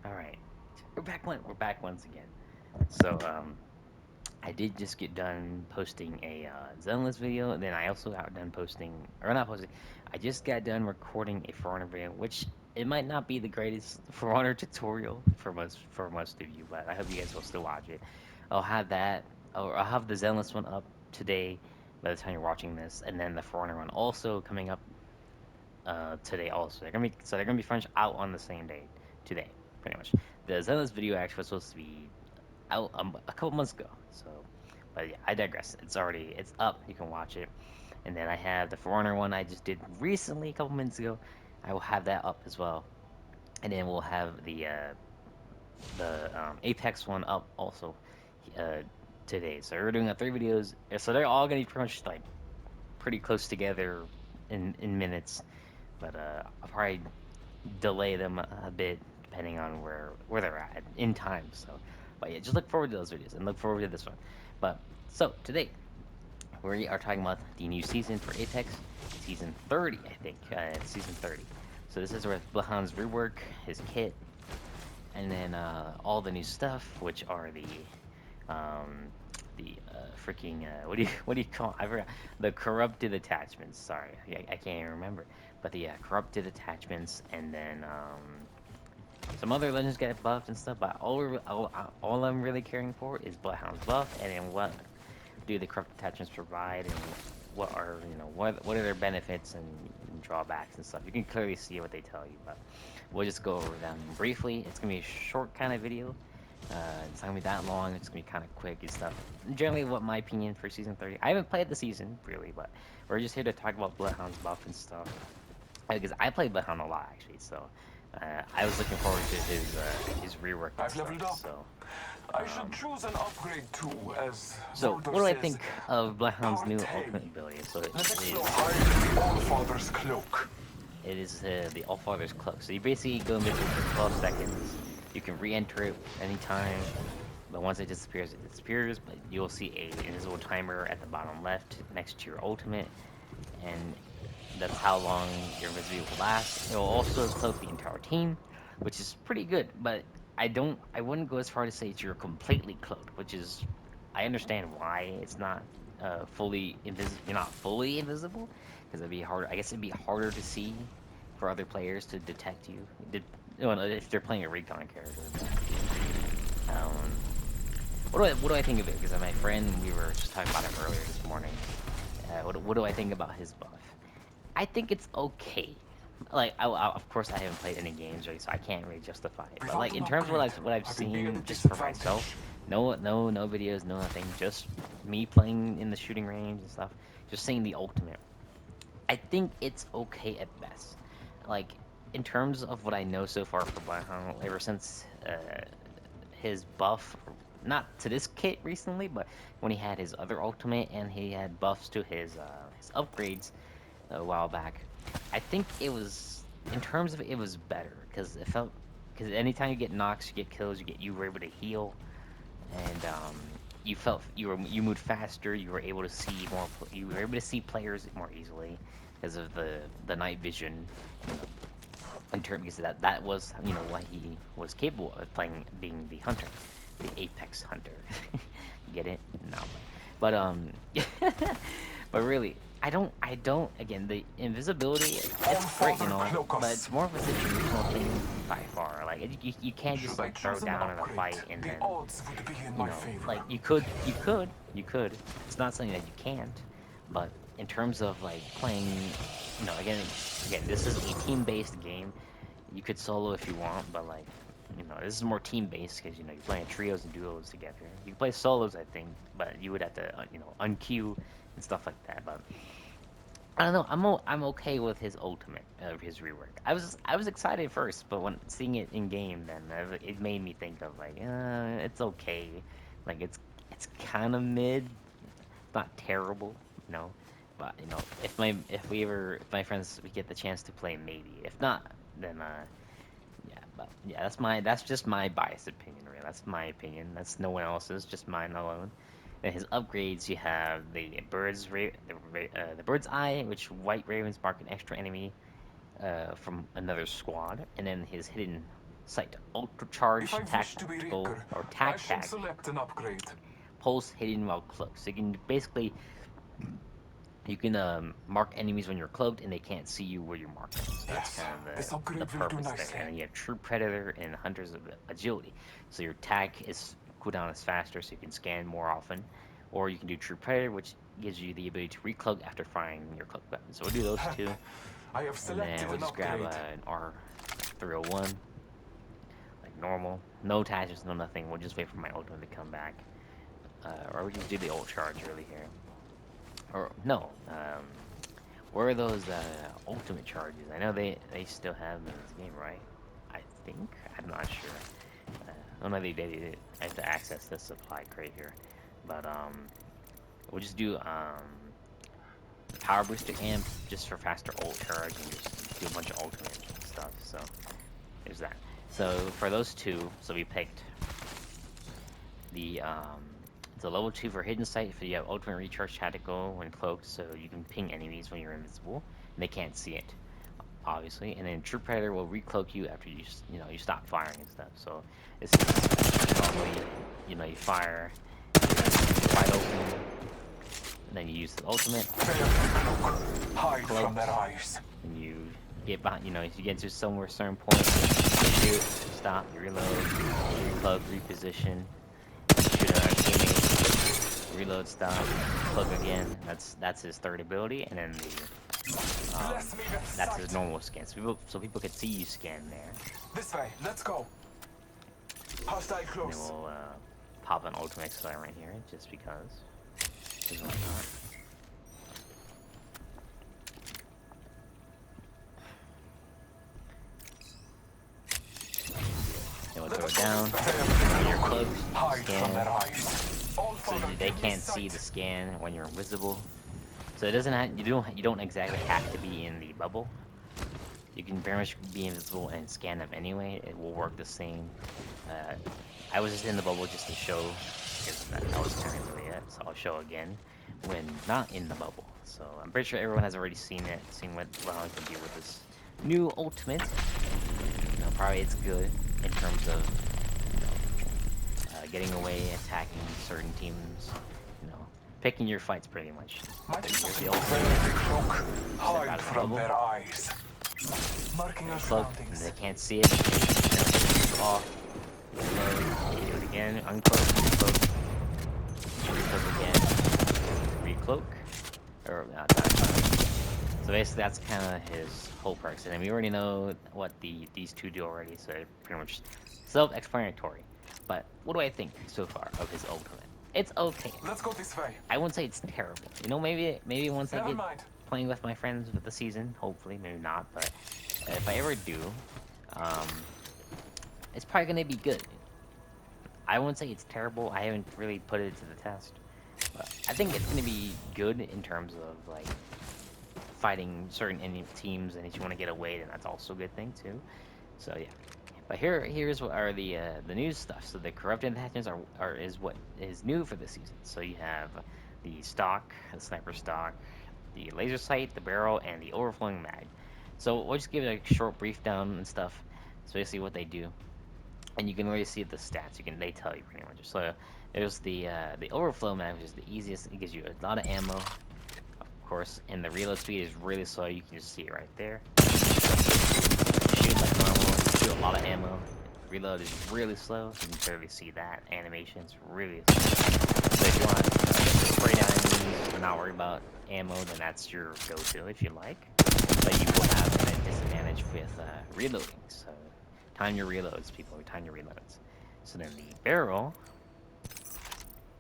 All right, we're back once again. So I did just get done posting a Zenless video, and then I also got done posting, or not posting. I just got done recording a For Honor video, which it might not be the greatest For Honor tutorial for most of you, but I hope you guys will still watch it. I'll have that, or I'll have the Zenless one up today by the time you're watching this, and then the For Honor one also coming up today also. They're gonna be fresh out on the same day today, pretty much. The Zenless video actually was supposed to be out a couple months ago. So, but yeah, I digress. It's up. You can watch it. And then I have the For Honor one I just did recently, a couple minutes ago. I will have that up as well. And then we'll have the Apex one up also uh, today. So we're doing three videos. So they're all gonna be pretty much like pretty close together in minutes. But I'll probably delay them a bit depending on where they're at in time. So, but yeah, just look forward to those videos and look forward to this one. But so today we are talking about the new season for Apex, season 30, I think. It's season 30. So this is where Bloodhound's rework, his kit, and then all the new stuff, which are um, the freaking what do you call I forgot the corrupted attachments. Sorry, I can't even remember. But the corrupted attachments, and then some other legends get buffed and stuff. But all I'm really caring for is Bloodhound's buff, and then what do the corrupt attachments provide, and what are what are their benefits and drawbacks and stuff. You can clearly see what they tell you, but we'll just go over them briefly. It's gonna be a short kind of video. It's not gonna be that long. It's gonna be kind of quick and stuff. Generally, what my opinion for season 30. I haven't played the season really, but we're just here to talk about Bloodhound's buff and stuff. Because I played Bloodhound a lot actually, so I was looking forward to his rework and I've stuff. leveled up. So. I should Um, choose an upgrade too, as so Voltor what do I says. think of Bloodhound's Power new Tail. ultimate ability? So Let's explore high the Allfather's cloak. it is the Allfather's Cloak. So you basically go invisible for 12 seconds. You can re-enter it anytime, but once it disappears. But you'll see a invisible timer at the bottom left next to your ultimate, and that's how long your invisibility will last. It will also cloak the entire team, which is pretty good. But I wouldn't go as far to say it's you're completely cloaked, which is I understand why it's not fully invisible. You're not fully invisible because it'd be harder. I guess it'd be harder to see for other players to detect you. Well, if they're playing a recon character. Um, what do I think of it? Because my friend, we were just talking about him earlier this morning. What do I think about his buff? I think it's okay. Like, of course, I haven't played any games, right? So I can't really justify it. But Without like an in terms of upgrade, what I've I would be at a seen, just for myself, disadvantage. no videos, no nothing. Just me playing in the shooting range and stuff. Just seeing the ultimate. I think it's okay at best. Like in terms of what I know so far for Bloodhound, ever since his buff, not to this kit recently, but when he had his other ultimate and he had buffs to his upgrades a while back. I think it was in terms of it was better because it felt because anytime you get knocks, you get kills, you were able to heal, and you felt you moved faster. You were able to see more. You were able to see players more easily because of the night vision. You know, in terms because that was what he was capable of playing, being the hunter, the apex hunter. Get it? No, but but really, I don't. Again, the invisibility, it's great, Allfather cloak but us. it's more of a situational thing by far. Like you can't just Should I like throw choose an down in a upgrade, fight and the then odds would be in my favor. like you could. It's not something that you can't, but in terms of like playing, again, this is a team-based game. You could solo if you want, but like, this is more team-based because you're playing trios and duos together. You can play solos, I think, but you would have to, unqueue and stuff like that. But I don't know. I'm okay with his ultimate, his rework. I was excited first, but when seeing it in game, then it made me think of like, it's okay. Like it's kind of mid, not terrible, you know. But if my friends we get the chance to play, maybe. If not, then yeah. But yeah, that's just my biased opinion. Really, that's my opinion. That's no one else's, just mine alone. Then his upgrades, you have the bird's eye, which white ravens mark an extra enemy from another squad, and then his hidden sight, ultra If charge, I wish to be tactical, richer, or I tac should tac, select an upgrade. pulse hidden while cloaked. So you can basically you can mark enemies when you're cloaked and they can't see you where you're marking. So that's Yes, kind of this the upgrade will do purpose there. nicely. And then you have true predator and hunters of agility. So your tac is cooldown is faster, so you can scan more often. Or you can do true predator, which gives you the ability to recloak after firing your cloak weapon. So we'll do those two, I have and then selected we'll an just grab upgrade. an R301, like normal, no attachments, no nothing. We'll just wait for my ultimate to come back, or we can do the ult charge early here. Or no, where are those ultimate charges? I know they still have them in this game, right? I think I'm not sure. I don't know if they did. I have to access the supply crate here, but we'll just do power booster amp just for faster ult charge and just do a bunch of ultimate stuff. So there's that. So for those two, so we picked the it's a level 2 for hidden sight. If you have ultimate recharge tactical when cloaked, so you can ping enemies when you're invisible and they can't see it, obviously. And then true predator will recloak you after you stop firing and stuff. So this is normally you fire, you're wide open, and then you use the ultimate, Hide from cloaked, their eyes. and you get behind. If you get to somewhere certain point, you shoot, stop, you reload, recloak, reposition, shoot another teammate, reload, stop, cloak again. That's his third ability, and then Bless me with that's his sight. normal scan. So people can see you scan there. This way, let's go. Hostile And then close. we'll pop an ultimate accelerate right here, just because. Why not? Then we'll throw it down. When you're close, Hide from their scan. eyes. All So father, they give me can't see sight. the scan when you're invisible. So it doesn't have, you don't exactly have to be in the bubble. You can very much be invisible and scan them anyway. It will work the same. I was just in the bubble just to show, because that was kind of really it. So I'll show again when not in the bubble. So I'm pretty sure everyone has already seen it, seen what Bloodhound can do with this new ultimate. Probably it's good in terms of getting away, attacking certain teams. Picking your fights pretty much. Might be Here's the something ultimate. very cloak. Step Hide out of the from bubble. their eyes. Marking our Cloak, and surroundings. they can't see it. Off. Reload. Do it again. Uncloak. Recloak. Recloak again. Recloak. Or not. So basically, that's kind of his whole perks. And then we already know what these two do already, so they're pretty much self-explanatory. But what do I think so far of his ultimate? It's okay. Let's go this way. I wouldn't say it's terrible. Maybe once I Never get mind. playing with my friends with the season, hopefully, maybe not, but if I ever do, um, it's probably gonna be good. I wouldn't say it's terrible. I haven't really put it to the test, but I think it's gonna be good in terms of like fighting certain enemy teams, and if you want to get away, then that's also a good thing too. So yeah. But here's what are the new stuff. So the corrupted attachments is what is new for this season. So you have the stock, the sniper stock, the laser sight, the barrel, and the overflowing mag. So we'll just give it a short brief down and stuff. So basically what they do, and you can really see the stats. They tell you pretty much. So there's the overflow mag, which is the easiest. It gives you a lot of ammo, of course, and the reload speed is really slow. You can just see it right there. Shoot like normal, shoot a lot of ammo. Reload is really slow, you can clearly see that. Animation's really slow. So if you want to spray down enemies and not worry about ammo, then that's your go-to if you like. But you will have a disadvantage with reloading, so time your reloads, people, time your reloads. So then the barrel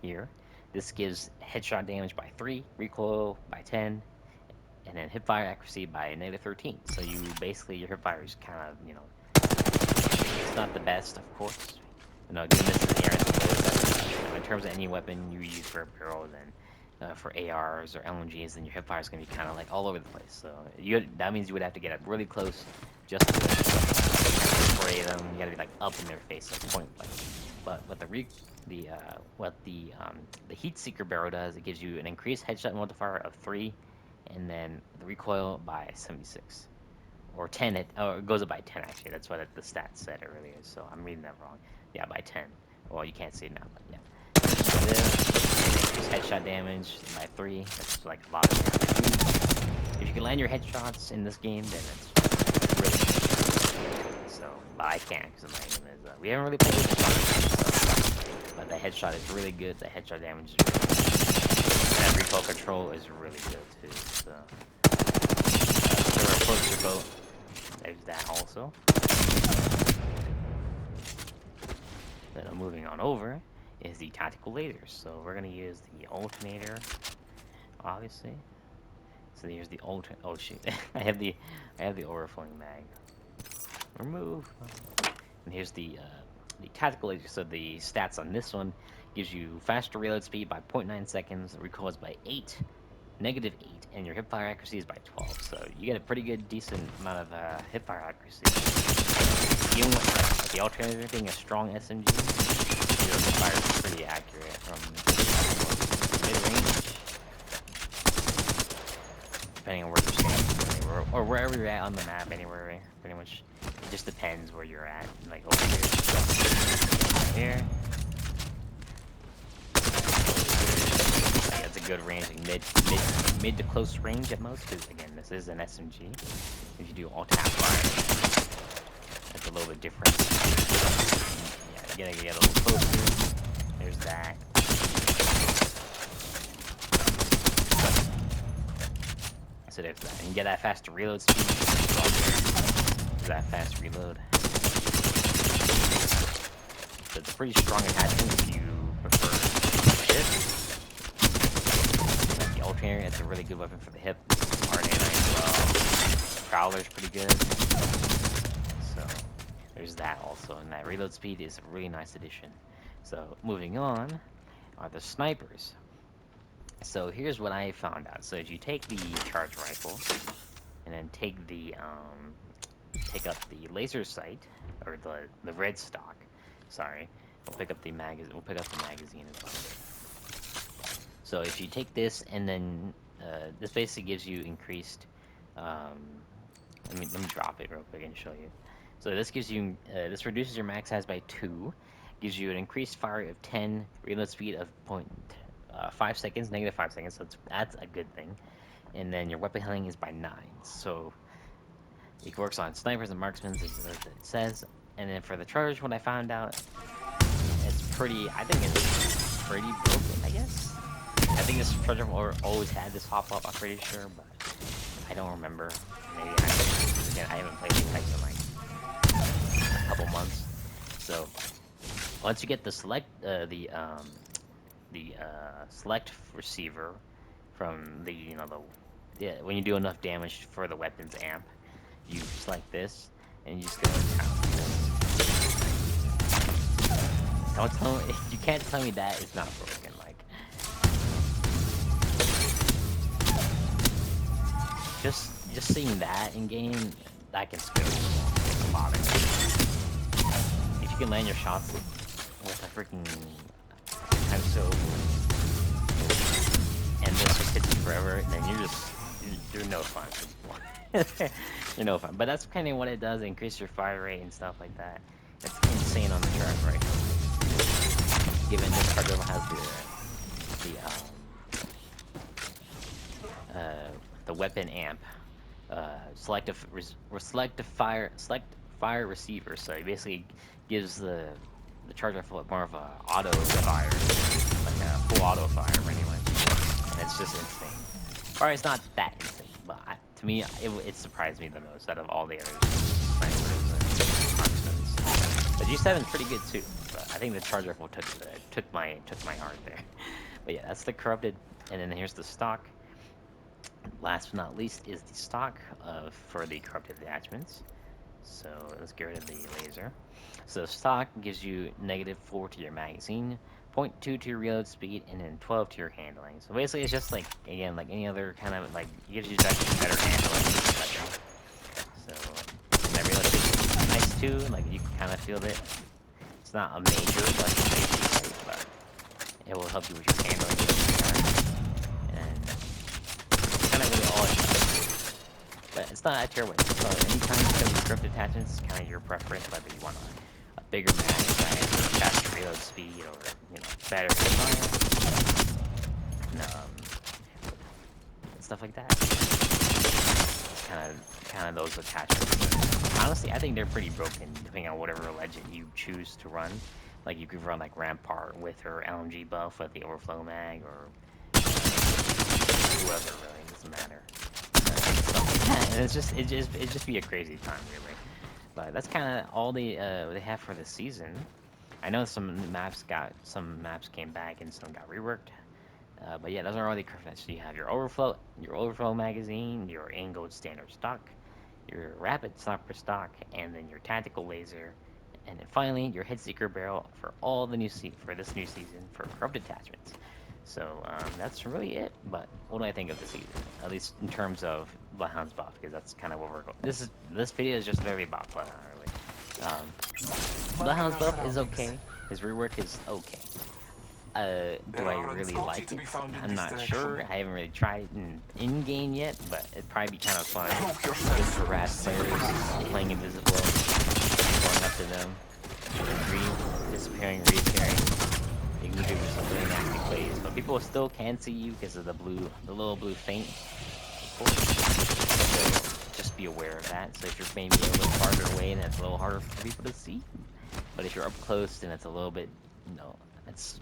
here, this gives headshot damage by 3, recoil by 10, and then hipfire accuracy by -13. So your hipfire is kind of, it's not the best, of course. Given this is the air, in terms of any weapon you use for a barrel, then for ARs or LMGs, then your hipfire is going to be kind of like all over the place. So that means you would have to get up really close just to spray them. You got to be like up in their face, like point blank. But what the heat seeker barrel does, it gives you an increased headshot multiplier of 3, and then the recoil by 76. or 10. It goes up by 10 actually. That's what the stats said earlier. So I'm reading that wrong. Yeah, by 10. Well, you can't see it now, but yeah. This headshot damage by 3. That's like a lot of damage. If you can land your headshots in this game, then it's really good. So, but I can't because my aim is. We haven't really played with headshot, but the headshot is really good. The headshot damage is really good. And that recoil control is really good too. So, our poster boat. There's that also. Then moving on over is the tactical lasers. So we're gonna use the alternator, obviously. So here's the oh shoot, I have the overflowing mag. Remove. And here's the tactical laser. So the stats on this one gives you faster reload speed by 0.9 seconds, recoils by 8, -8, and your hipfire accuracy is by 12. So you get a pretty good, decent amount of hipfire accuracy. Even with the alternator being a strong SMG, your hipfire is pretty accurate from mid-range, depending on where you're standing, or wherever you're at on the map, anywhere, pretty much. It just depends where you're at. Like over here, that's a good range, like mid to close range at most. Because again, this is an SMG. If you do all tap fire, that's a little bit different. Yeah, you gotta get a little closer. There's that. So there's that. And you get that faster reload speed. That fast reload. So it's a pretty strong attachment if you prefer hip. Like the alternator, it's a really good weapon for the hip. RNA as well. Prowler's pretty good. So there's that also. And that reload speed is a really nice addition. So moving on are the snipers. So here's what I found out. So if you take the charge rifle and then take up the laser sight, or the red stock. Sorry, we'll pick up the magazine. We'll pick up the magazine as well. So if you take this and then this basically gives you increased. Let me drop it real quick and show you. So this gives you this reduces your max size by 2, gives you an increased fire of 10, reload speed of 0.5 seconds, -5 seconds. So that's a good thing. And then your weapon healing is by 9. So it works on snipers and marksmen, as it says. And then for the charge, what I found out, I think it's pretty broken, I guess. I think this charge always had this hop-up, I'm pretty sure, but I don't remember. Maybe I haven't played these types in like a couple months. So once you get the select select receiver from when you do enough damage for the weapons amp, you select this and you just go down. Don't tell me, you can't tell me that it's not broken. Like, just seeing that in game, that can scare a lot. If you can land your shots with a freaking time so, and this just hits you forever, then you're no fun. You're no fun. But that's kind of what it does, increase your fire rate and stuff like that. It's insane on the charge rifle. Given this charge rifle has the weapon amp, select fire receiver. So it basically gives the charge rifle more of a auto fire, like a full auto fire pretty much. And it's just insane. Or it's not that insane, but to me, it surprised me the most out of all the other snipers and marksmen. The G7 is pretty good too, but I think the charge rifle took my heart there. But yeah, that's the corrupted, and then here's the stock. Last but not least is the stock for the corrupted attachments. So let's get rid of the laser. So stock gives you -4 to your magazine, 0.2 to your reload speed, and then 12 to your handling. So basically, it's just like, again, like any other kind of, like, it gives you actually better handling. So that reload speed is nice too. Like, you can kind of feel it. It's not a major, but it will help you with your handling. And kind of really all it does. but it's not a tier weight. So anytime you have script attachments, it's kind of your preference, whether you want a bigger mag size, or faster reload speed, or better hipfire, and stuff like that. Kind of those attachments. Honestly, I think they're pretty broken, depending on whatever legend you choose to run. Like you could run like Rampart with her LMG buff with the overflow mag, or whoever, really, it doesn't matter. And it'd just be a crazy time, really. But that's kind of all they have for the season. I know some maps came back and some got reworked. But yeah, those are all the crafters. So you have your overflow magazine, your Angled Standard stock, your rapid sniper stock, and then your tactical laser, and then finally your head seeker barrel for all the for this new season for corrupt attachments. So that's really it. But what do I think of the season? At least in terms of Bloodhound's buff, because that's kind of what we're going. This video is just very about Bloodhound, really. Bloodhound's buff is okay. His rework is okay. Do I really like it? I'm not sure. I haven't really tried it in game yet, but it'd probably be kind of fun just to harass players playing invisible, going up to them, disappearing, reappearing. You can do some really nasty plays, but people still can see you because of the little blue feint. Of course. So just be aware of that. So if you're maybe a little farther away, then it's a little harder for people to see. But if you're up close, then it's a little bit, it's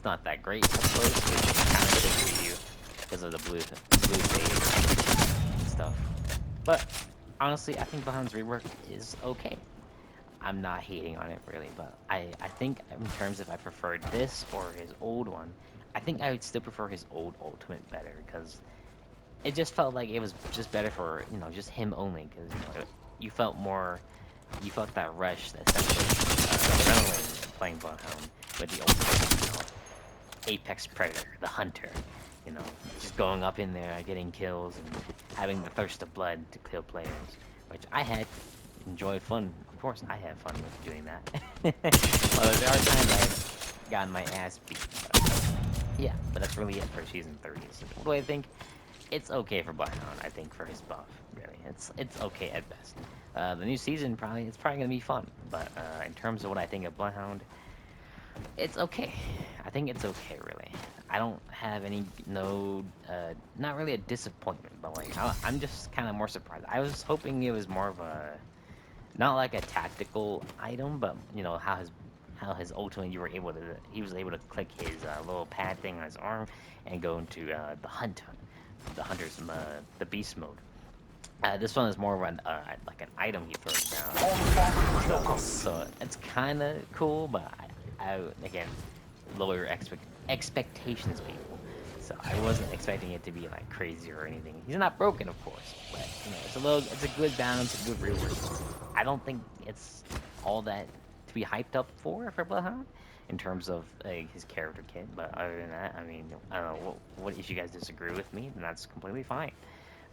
not that great up close, but it's kind of good for you because of the blue fade and stuff. But honestly, I think Bloodhound's rework is okay. I'm not hating on it really, but I think in terms of I preferred this or his old one, I think I would still prefer his old ultimate better because it just felt like it was just better for just him only because you felt that rush, that sense of adrenaline playing Bloodhound with the ultimate, apex predator, the hunter, just going up in there, getting kills, and having the thirst of blood to kill players, which I had enjoyed fun. Of course, I had fun with doing that. Well, there are times I've gotten my ass beat. Yeah, but that's really it for season 30. So what do I think? It's okay for Bloodhound, I think, for his buff, really. It's okay at best. The new season, it's probably going to be fun, but in terms of what I think of Bloodhound, it's okay. I think it's okay, really. I don't have not really a disappointment, but like, I'm just kind of more surprised. I was hoping it was more of not like a tactical item, but how his ultimate he was able to click his little pad thing on his arm and go into the hunter's the beast mode. This one is more of like an item he throws down. So it's kind of cool, but again, lower your expectations, people. So I wasn't expecting it to be like crazy or anything. He's not broken, of course, but it's a good balance, a good rework. I don't think it's all that to be hyped up for Bloodhound in terms of his character kit. But other than that, I mean, I don't know. What if you guys disagree with me? Then that's completely fine.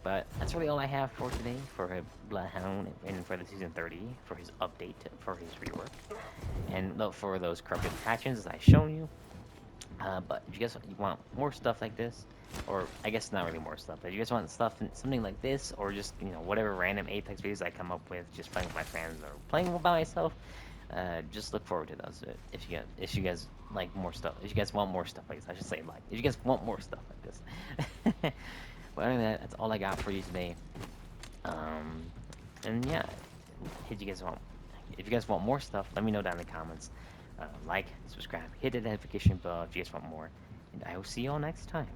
But that's really all I have for today for Bloodhound and for the season 30 for his update for his rework and look for those corrupted patches as I shown you. But if you guys want more stuff like this, or I guess not really more stuff, but if you guys want something like this, or just whatever random Apex videos I come up with, just playing with my friends or playing by myself, just look forward to those. If you guys like more stuff, if you guys want more stuff like this, I should say if you guys want more stuff like this. But other than that, that's all I got for you today. And yeah, if you guys want more stuff, let me know down in the comments. Like, subscribe, hit the notification bell if you guys want more. And I will see you all next time.